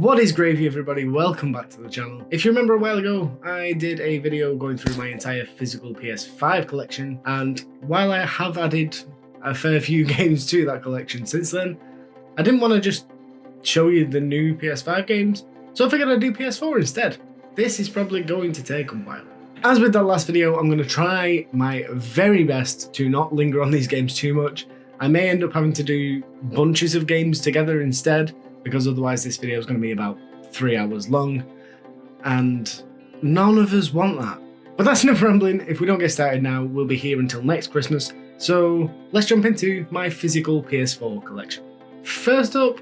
What is gravy, everybody? Welcome back to the channel. If you remember a while ago, I did a video going through my entire physical PS5 collection, and while I have added a fair few games to that collection since then, I didn't want to just show you the new PS5 games, so I figured I'd do PS4 instead. This is probably going to take a while. As with that last video, I'm going to try my very best to not linger on these games too much. I may end up having to do bunches of games together instead, because otherwise this video is going to be about 3 hours long, and none of us want that. But that's enough rambling. If we don't get started now, we'll be here until next Christmas, so let's jump into my physical PS4 collection. First up,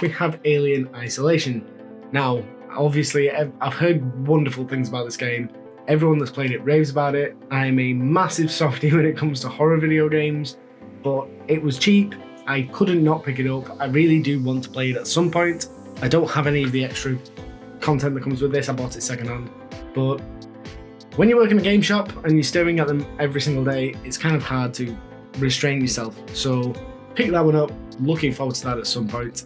we have Alien Isolation. Now, obviously, I've heard wonderful things about this game. Everyone that's played it raves about it. I am a massive softie when it comes to horror video games, but it was cheap. I couldn't not pick it up. I really do want to play it at some point. I don't have any of the extra content that comes with this. I bought it secondhand. But when you work in a game shop and you're staring at them every single day, it's kind of hard to restrain yourself. So pick that one up. Looking forward to that at some point.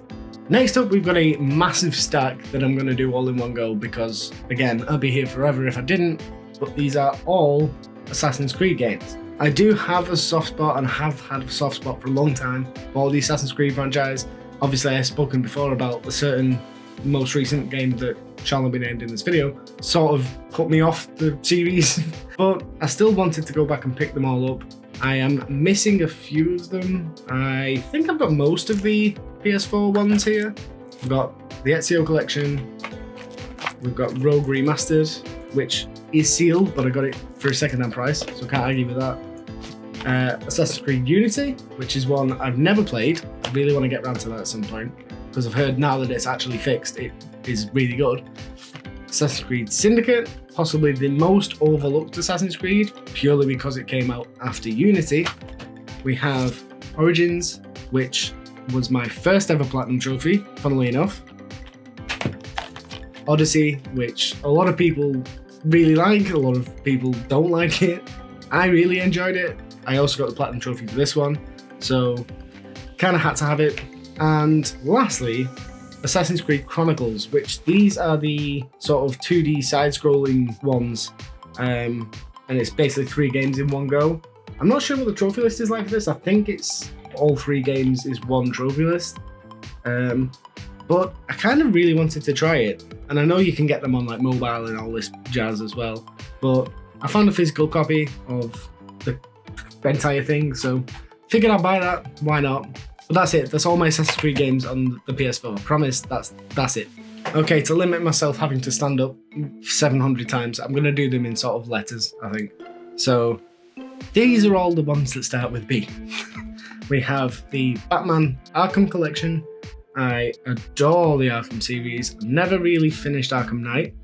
Next up, we've got a massive stack that I'm going to do all in one go because, again, I'd be here forever if I didn't. But these are all Assassin's Creed games. I do have a soft spot and have had a soft spot for a long time for the Assassin's Creed franchise. Obviously, I've spoken before about a certain most recent game that shall not be named in this video, sort of put me off the series, but I still wanted to go back and pick them all up. I am missing a few of them. I think I've got most of the PS4 ones here. We've got the Ezio collection, we've got Rogue Remastered, which is sealed, but I got it for a second-hand price, so I can't argue with that. Assassin's Creed Unity, which is one I've never played. I really want to get around to that at some point, because I've heard now that it's actually fixed, it is really good. Assassin's Creed Syndicate, possibly the most overlooked Assassin's Creed, purely because it came out after Unity. We have Origins, which was my first ever Platinum trophy, funnily enough. Odyssey, which a lot of people really like, a lot of people don't like it. I really enjoyed it. I also got the Platinum trophy for this one, so kind of had to have it. And lastly, Assassin's Creed Chronicles, which these are the sort of 2D side-scrolling ones, and it's basically 3 games in one go. I'm not sure what the trophy list is like for this. I think it's all 3 games is one trophy list, but I kind of really wanted to try it, and I know you can get them on like mobile and all this jazz as well, but I found a physical copy of the entire thing, so figured I'd buy that. Why not? But that's it. That's all my Assassin's Creed games on the PS4. Promise, that's it. Okay, to limit myself having to stand up 700 times, I'm going to do them in sort of letters, I think. So these are all the ones that start with B. We have the Batman Arkham collection. I adore the Arkham series. I've never really finished Arkham Knight,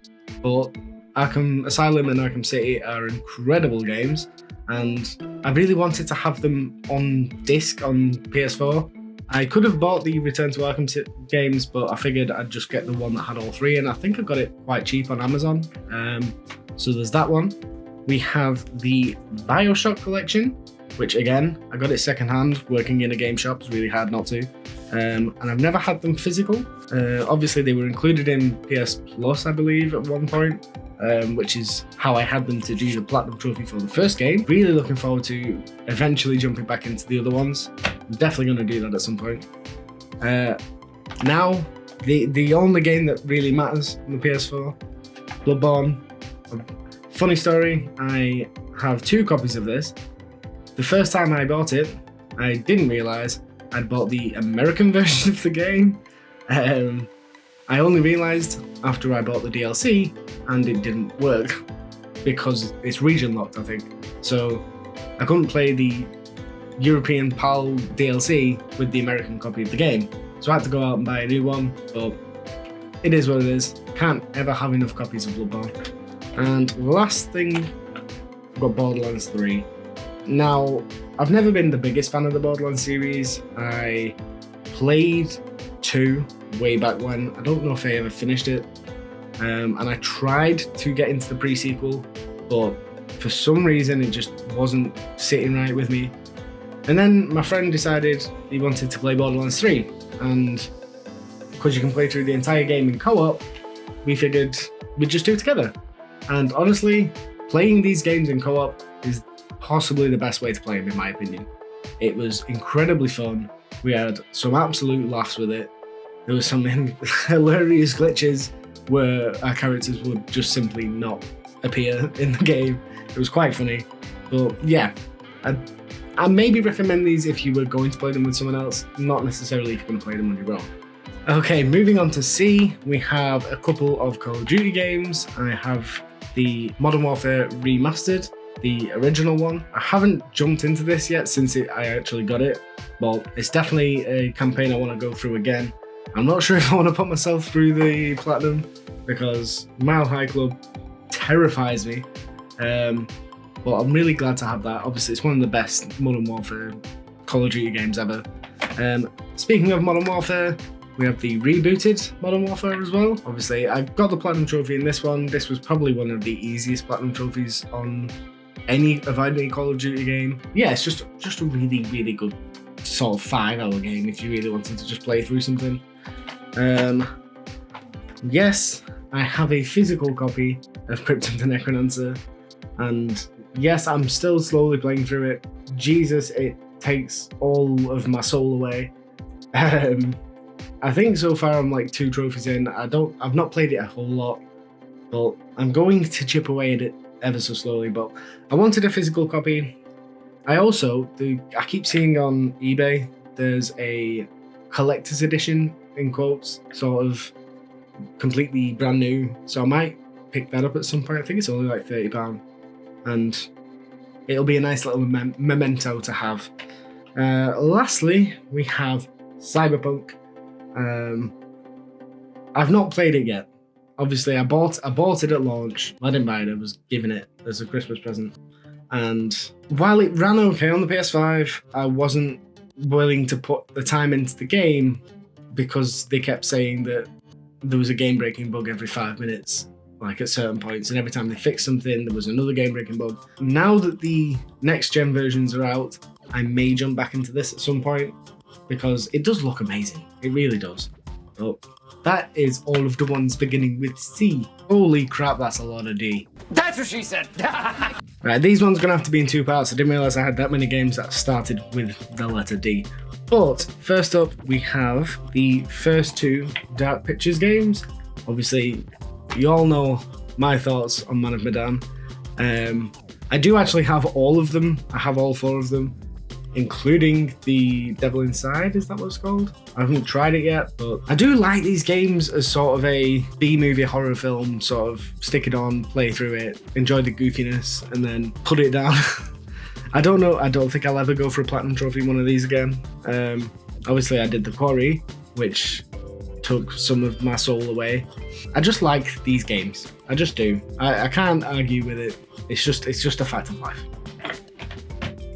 but Arkham Asylum and Arkham City are incredible games, and I really wanted to have them on disc on PS4. I could have bought the Return to Arkham games, but I figured I'd just get the one that had all 3, and I think I got it quite cheap on Amazon. So there's that one. We have the Bioshock collection, which again, I got it secondhand. Working in a game shop is really hard not to. And I've never had them physical. Obviously, they were included in PS Plus, I believe, at one point, which is how I had them to do the Platinum trophy for the first game. Really looking forward to eventually jumping back into the other ones. I'm definitely going to do that at some point. Now, the only game that really matters on the PS4, Bloodborne. Funny story, I have 2 copies of this. The first time I bought it, I didn't realise I'd bought the American version of the game. I only realised after I bought the DLC, and it didn't work because it's region locked, I think. So I couldn't play the European PAL DLC with the American copy of the game. So I had to go out and buy a new one, but it is what it is. Can't ever have enough copies of Bloodborne. And last thing, I've got Borderlands 3. Now, I've never been the biggest fan of the Borderlands series. I played 2 way back when. I don't know if I ever finished it. And I tried to get into the pre-sequel, but for some reason it just wasn't sitting right with me. And then my friend decided he wanted to play Borderlands 3, and because you can play through the entire game in co-op, we figured we'd just do it together. And honestly, playing these games in co-op is possibly the best way to play them, in my opinion. It was incredibly fun. We had some absolute laughs with it. There was some hilarious glitches where our characters would just simply not appear in the game. It was quite funny. But yeah, I maybe recommend these if you were going to play them with someone else, not necessarily if you're going to play them on your own. Okay, moving on to C, we have a couple of Call of Duty games. I have the Modern Warfare Remastered, the original one. I haven't jumped into this yet since I actually got it, but it's definitely a campaign I want to go through again. I'm not sure if I want to put myself through the Platinum because Mile High Club terrifies me, but I'm really glad to have that. Obviously, it's one of the best Modern Warfare Call of Duty games ever. Speaking of Modern Warfare, we have the rebooted Modern Warfare as well. Obviously, I got the Platinum Trophy in this one. This was probably one of the easiest Platinum Trophies on any Call of Duty game. Yeah, it's just a really, really good sort of 5-hour game if you really wanted to just play through something. Yes, I have a physical copy of Crypt the Necrodancer, and yes, I'm still slowly playing through it. Jesus, it takes all of my soul away. I think so far I'm like 2 trophies in. I've not played it a whole lot, but I'm going to chip away at it ever so slowly. But I wanted a physical copy. I keep seeing on eBay there's a collector's edition in quotes, sort of completely brand new. So I might pick that up at some point. I think it's only like £30, and it'll be a nice little memento to have. Lastly, we have Cyberpunk. I've not played it yet. Obviously, I bought it at launch. I didn't buy it. I was given it as a Christmas present. And while it ran okay on the PS5, I wasn't willing to put the time into the game because they kept saying that there was a game-breaking bug every 5 minutes, like at certain points, and every time they fixed something, there was another game-breaking bug. Now that the next-gen versions are out, I may jump back into this at some point because it does look amazing. It really does. But that is all of the ones beginning with C. Holy crap, that's a lot of D. That's what she said. Right, these ones are going to have to be in 2 parts. I didn't realise I had that many games that started with the letter D. But first up, we have the first 2 Dark Pictures games. Obviously, you all know my thoughts on Man of Medan. I do actually have all of them. I have all 4 of them, including the Devil Inside, is that what it's called? I haven't tried it yet, but I do like these games as sort of a B-movie horror film, sort of stick it on, play through it, enjoy the goofiness, and then put it down. I don't know, I don't think I'll ever go for a Platinum Trophy in one of these again. Obviously I did The Quarry, which took some of my soul away. I just like these games, I just do. I can't argue with it, it's just a fact of life.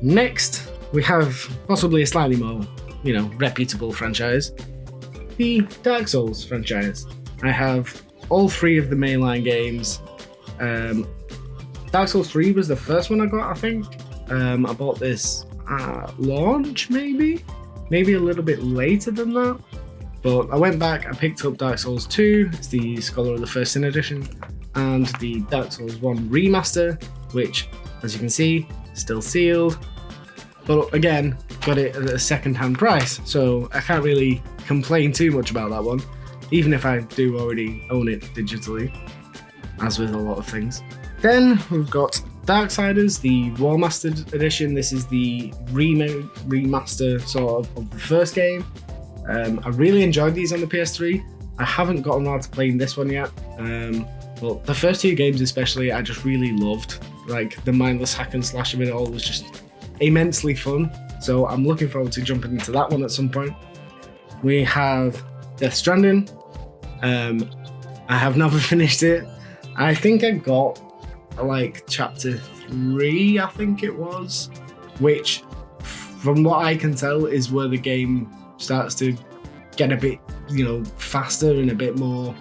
Next, we have possibly a slightly more, reputable franchise, the Dark Souls franchise. I have all 3 of the mainline games. Dark Souls 3 was the first one I got, I think. I bought this at launch, maybe a little bit later than that. But I went back, I picked up Dark Souls 2, it's the Scholar of the First Sin edition, and the Dark Souls 1 Remaster, which, as you can see, still sealed. But again, got it at a second-hand price, so I can't really complain too much about that one, even if I do already own it digitally, as with a lot of things. Then we've got Darksiders, the Warmastered edition. This is the remaster sort of the first game. I really enjoyed these on the PS3. I haven't gotten around to playing this one yet, but the first 2 games especially I just really loved. Like, the mindless hack and slash of it all was just immensely fun, so I'm looking forward to jumping into that one at some point. We have Death Stranding. I have never finished it. I think I got like chapter 3, I think it was, which from what I can tell is where the game starts to get a bit, faster and a bit more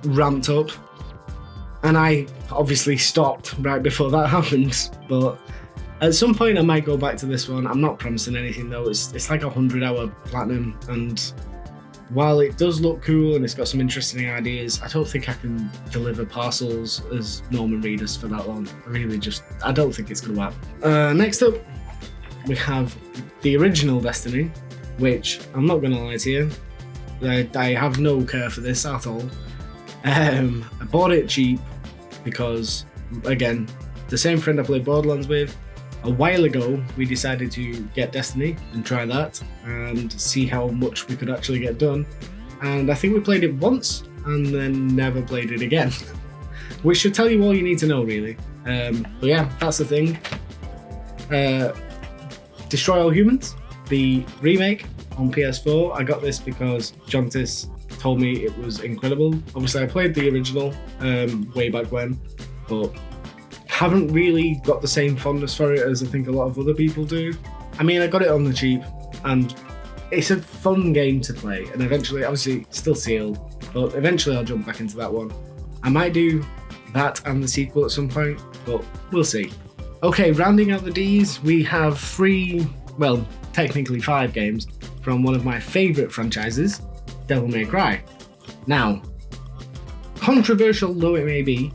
ramped up. And I obviously stopped right before that happened, but at some point I might go back to this one. I'm not promising anything though. It's like a 100-hour platinum, and while it does look cool and it's got some interesting ideas, I don't think I can deliver parcels as Norman Reedus for that long. I don't think it's going to happen. Next up, we have the original Destiny, which I'm not going to lie to you, I have no care for this at all. I bought it cheap because, again, the same friend I played Borderlands with, a while ago we decided to get Destiny and try that and see how much we could actually get done. And I think we played it once and then never played it again, which should tell you all you need to know, really. But yeah, that's the thing. Destroy All Humans, the remake on PS4. I got this because Jontis told me it was incredible. Obviously I played the original way back when, but haven't really got the same fondness for it as I think a lot of other people do. I mean, I got it on the cheap and it's a fun game to play, and eventually, obviously still sealed, but eventually I'll jump back into that one. I might do that and the sequel at some point, but we'll see. Okay, rounding out the Ds, we have 3, well, technically 5 games from one of my favourite franchises, Devil May Cry. Now, controversial though it may be,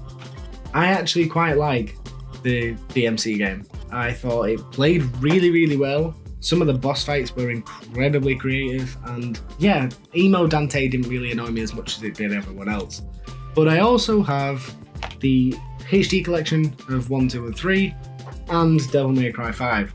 I actually quite like the DMC game. I thought it played really, really well. Some of the boss fights were incredibly creative, and yeah, Emo Dante didn't really annoy me as much as it did everyone else. But I also have the HD collection of 1, 2 and 3 and Devil May Cry 5.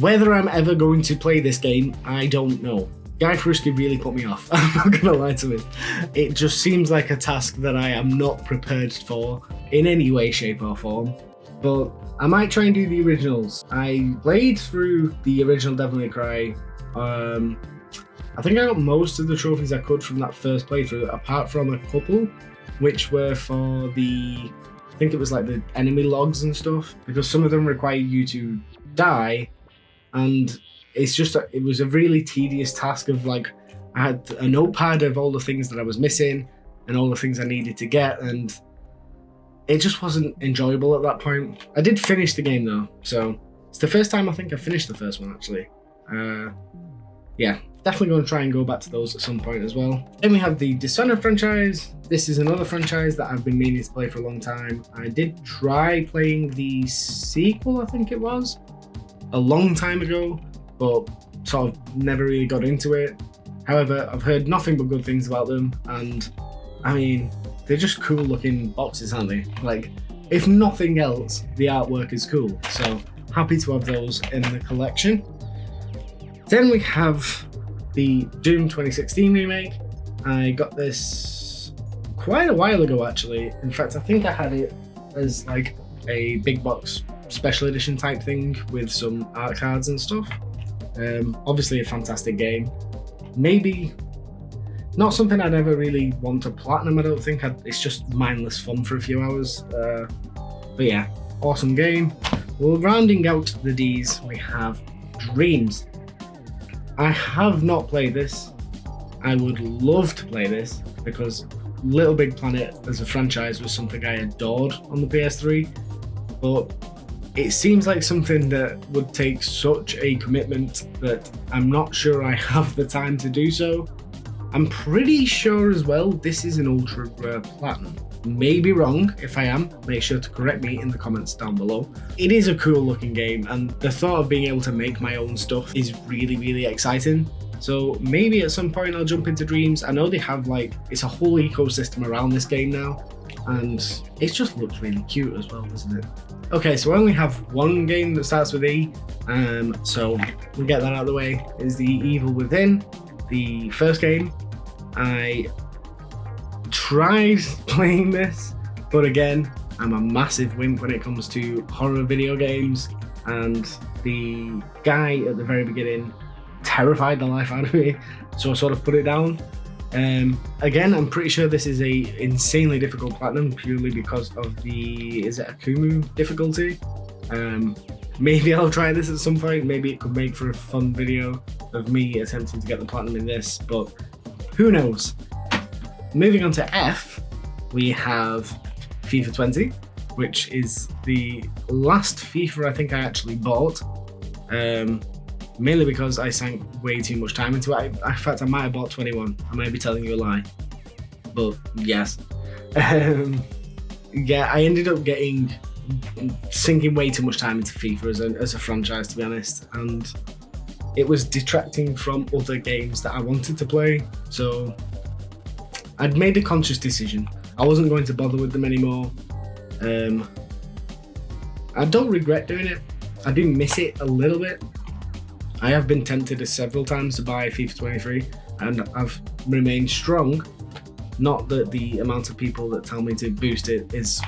Whether I'm ever going to play this game, I don't know. Guy Fruski really put me off, I'm not gonna lie to him. It just seems like a task that I am not prepared for in any way, shape or form. But I might try and do the originals. I played through the original Devil May Cry. I think I got most of the trophies I could from that first playthrough, apart from a couple, which were for the, I think it was like the enemy logs and stuff, because some of them require you to die, and it's just, it was a really tedious task of like, I had a notepad of all the things that I was missing and all the things I needed to get, and it just wasn't enjoyable at that point. I did finish the game though, so it's the first time I think I finished the first one actually. Yeah, definitely going to try and go back to those at some point as well. Then we have the Dishonored franchise. This is another franchise that I've been meaning to play for a long time. I did try playing the sequel, I think it was, a long time ago, but sort of never really got into it. However, I've heard nothing but good things about them, and I mean, they're just cool looking boxes, aren't they? Like, if nothing else, the artwork is cool, so happy to have those in the collection. Then we have the Doom 2016 remake. I got this quite a while ago actually. In fact, I think I had it as like a big box special edition type thing with some art cards and stuff. Obviously a fantastic game. Maybe not something I'd ever really want to platinum, I don't think. It's just mindless fun for a few hours. But yeah, awesome game. Well, rounding out the Ds, we have Dreams. I have not played this. I would love to play this because Little Big Planet as a franchise was something I adored on the PS3, but it seems like something that would take such a commitment that I'm not sure I have the time to do so. I'm pretty sure as well this is an ultra rare platinum. May be wrong. If I am, make sure to correct me in the comments down below. It is a cool looking game, and the thought of being able to make my own stuff is really, really exciting. So maybe at some point I'll jump into Dreams. I know they have like, it's a whole ecosystem around this game now, and it just looks really cute as well, doesn't it? Okay, so I only have one game that starts with E, so we'll get that out of the way. Is the Evil Within, the first game. I tried playing this, but again, I'm a massive wimp when it comes to horror video games, and the guy at the very beginning terrified the life out of me, so I sort of put it down. Again, I'm pretty sure this is a insanely difficult platinum purely because of the, is it Akumu difficulty? Maybe I'll try this at some point. Maybe it could make for a fun video of me attempting to get the platinum in this, but who knows? Moving on to F, we have FIFA 20, which is the last FIFA I think I actually bought. mainly because I sank way too much time into it. In fact, I might have bought 21. I might be telling you a lie, but yes. Yeah, I ended up sinking way too much time into FIFA as a franchise, to be honest, and it was detracting from other games that I wanted to play. So I'd made a conscious decision. I wasn't going to bother with them anymore. I don't regret doing it. I do miss it a little bit. I have been tempted several times to buy FIFA 23, and I've remained strong. Not that the amount of people that tell me to boost it is,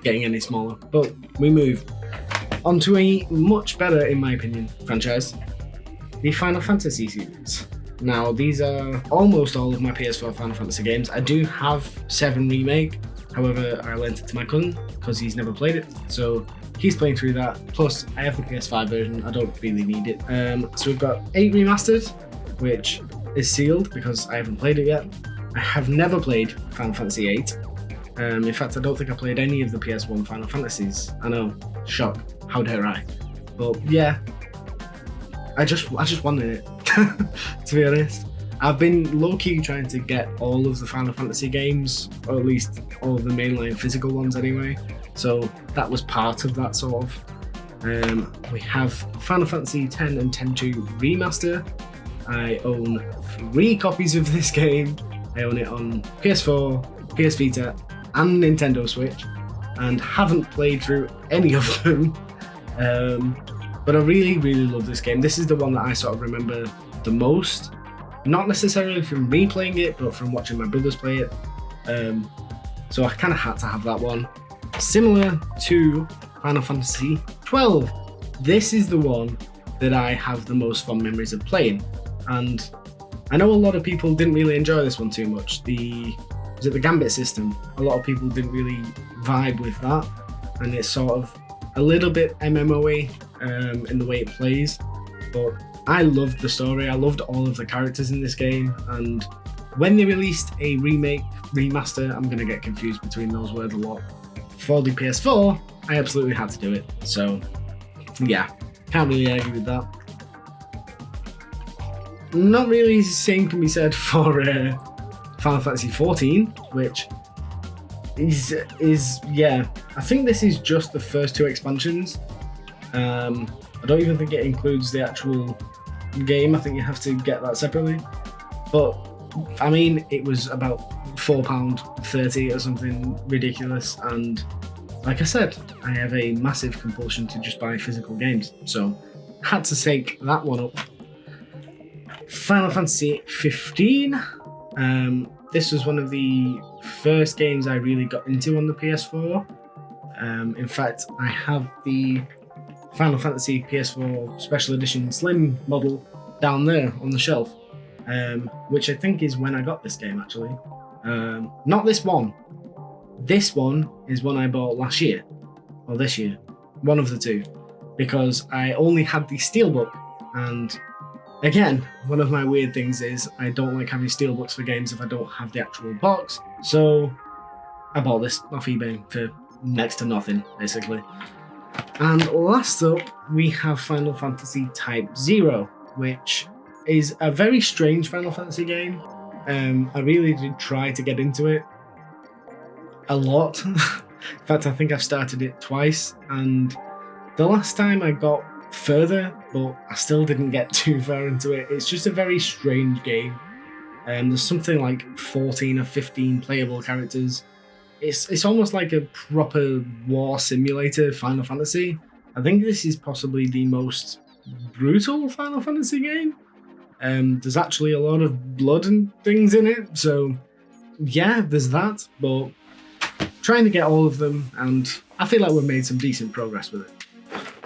getting any smaller. But we move on to a much better, in my opinion, franchise. The Final Fantasy series. Now, these are almost all of my PS4 Final Fantasy games. I do have 7 Remake, however, I lent it to my cousin because he's never played it, so he's playing through that. Plus, I have the PS5 version, I don't really need it. So we've got 8 Remastered, which is sealed because I haven't played it yet. I have never played Final Fantasy VIII. In fact, I don't think I played any of the PS1 Final Fantasies. I know, shock, how dare I? But yeah, I just wanted it, to be honest. I've been low-key trying to get all of the Final Fantasy games, or at least all of the mainline physical ones anyway. So that was part of that sort of. We have Final Fantasy X and X-2 Remaster. I own 3 copies of this game. I own it on PS4, PS Vita, and Nintendo Switch, and haven't played through any of them. But I really, really love this game. This is the one that I sort of remember the most. Not necessarily from me playing it, but from watching my brothers play it. So I kind of had to have that one. Similar to Final Fantasy XII, this is the one that I have the most fond memories of playing. And I know a lot of people didn't really enjoy this one too much. Was it the Gambit system? A lot of people didn't really vibe with that, and it's sort of a little bit MMO-y in the way it plays. But I loved the story. I loved all of the characters in this game, and when they released a remaster, I'm gonna get confused between those words a lot. For the PS4, I absolutely had to do it. So yeah, can't really argue with that. Not really the same can be said for Final Fantasy XIV, which is yeah. I think this is just the first 2 expansions. I don't even think it includes the actual game. I think you have to get that separately. But I mean, it was about £4.30 or something ridiculous. And like I said, I have a massive compulsion to just buy physical games, so had to take that one up. Final Fantasy 15. This was one of the first games I really got into on the PS4. In fact, I have the Final Fantasy PS4 Special Edition Slim model down there on the shelf, which I think is when I got this game actually. Not this one. This one is one I bought last year, or this year, one of the two, because I only had the Steelbook, and again, one of my weird things is I don't like having steelbooks for games if I don't have the actual box, so I bought this off eBay for next to nothing, basically. And last up, we have Final Fantasy Type 0, which is a very strange Final Fantasy game. I really did try to get into it a lot. In fact, I think I've started it twice, and the last time I got further, but I still didn't get too far into it. It's just a very strange game. There's something like 14 or 15 playable characters. It's almost like a proper war simulator Final Fantasy. I think this is possibly the most brutal Final Fantasy game. There's actually a lot of blood and things in it, so yeah, there's that, but trying to get all of them, and I feel like we've made some decent progress with it.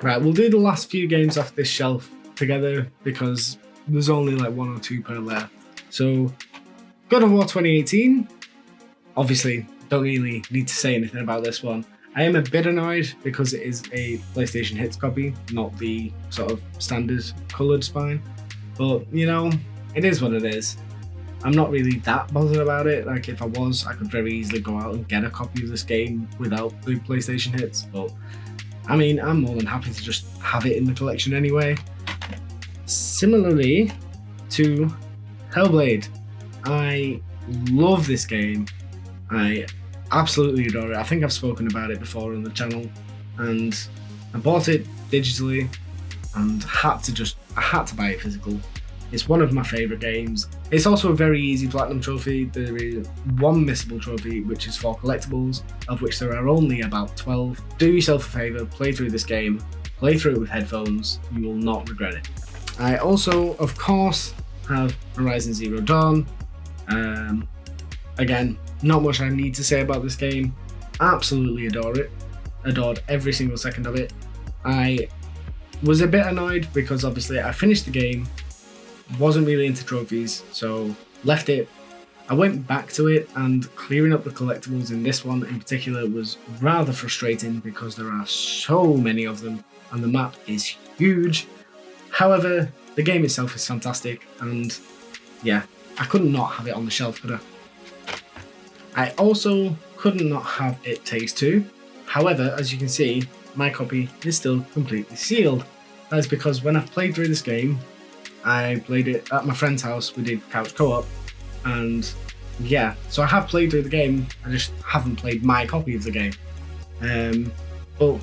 Right, we'll do the last few games off this shelf together because there's only like 1 or 2 per layer. So, God of War 2018, obviously don't really need to say anything about this one. I am a bit annoyed because it is a PlayStation Hits copy, not the sort of standard coloured spine. But, you know, it is what it is. I'm not really that bothered about it. Like, if I was, I could very easily go out and get a copy of this game without the PlayStation Hits. But, I mean, I'm more than happy to just have it in the collection anyway. Similarly to Hellblade, I love this game. I absolutely adore it. I think I've spoken about it before on the channel, and I bought it digitally and I had to buy it physical. It's one of my favourite games. It's also a very easy platinum trophy. There is one missable trophy, which is for collectibles, of which there are only about 12. Do yourself a favour, play through this game, play through it with headphones, you will not regret it. I also, of course, have Horizon Zero Dawn. Again, not much I need to say about this game. Absolutely adore it. Adored every single second of it. I was a bit annoyed because obviously I finished the game, wasn't really into trophies, so left it. I went back to it, and clearing up the collectibles in this one in particular was rather frustrating because there are so many of them and the map is huge. However, the game itself is fantastic, and yeah, I couldn't not have it on the shelf, could I? I also couldn't not have It Takes Two. However, as you can see, my copy is still completely sealed. That is because when I've played through this game, I played it at my friend's house. We did couch co-op, and yeah, so I have played through the game. I just haven't played my copy of the game. But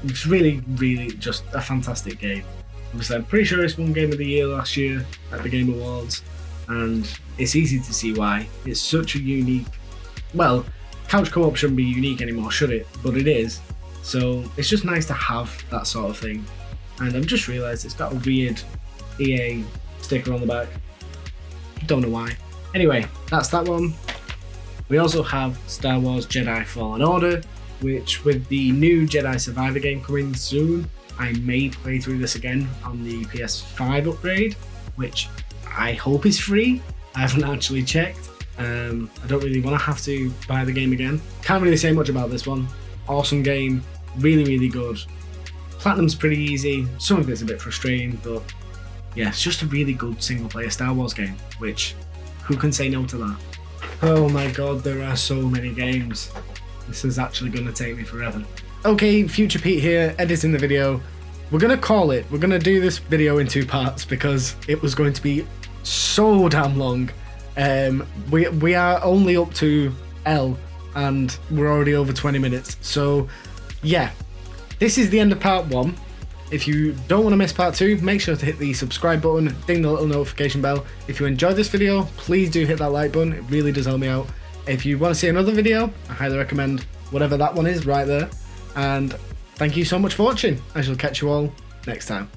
it's really, really just a fantastic game. Obviously, I'm pretty sure it's won Game of the Year last year at the Game Awards, and it's easy to see why. It's such a unique, well, couch co-op shouldn't be unique anymore, should it? But it is. So it's just nice to have that sort of thing. And I've just realised it's got a weird EA sticker on the back. Don't know why. Anyway, that's that one. We also have Star Wars Jedi Fallen Order, which with the new Jedi Survivor game coming soon, I may play through this again on the PS5 upgrade, which I hope is free. I haven't actually checked. I don't really want to have to buy the game again. Can't really say much about this one. Awesome game, really, really good. Platinum's pretty easy. Some of it's a bit frustrating, but yeah, it's just a really good single player Star Wars game, which who can say no to that? Oh my god, there are so many games. This is actually going to take me forever. Okay, Future Pete here, editing the video. We're going to call it. We're going to do this video in 2 parts because it was going to be so damn long. We are only up to L and we're already over 20 minutes. So yeah, this is the end of part 1. If you don't want to miss part 2, make sure to hit the subscribe button, ding the little notification bell. If you enjoyed this video, please do hit that like button. It really does help me out. If you want to see another video, I highly recommend whatever that one is right there. And thank you so much for watching. I shall catch you all next time.